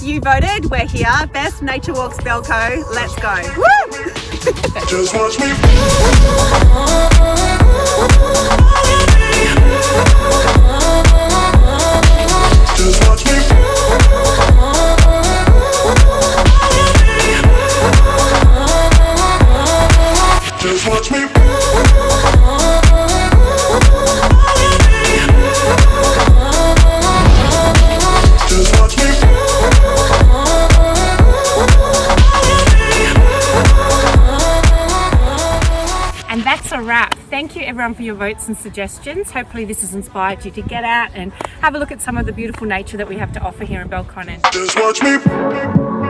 you voted. We're here. Best nature walks Belco. Let's go. Woo! Just watch me. Just watch me. Just watch me. Just watch me. And that's a wrap. Thank you everyone for your votes and suggestions. Hopefully this has inspired you to get out and have a look at some of the beautiful nature that we have to offer here in Belco. Just watch me.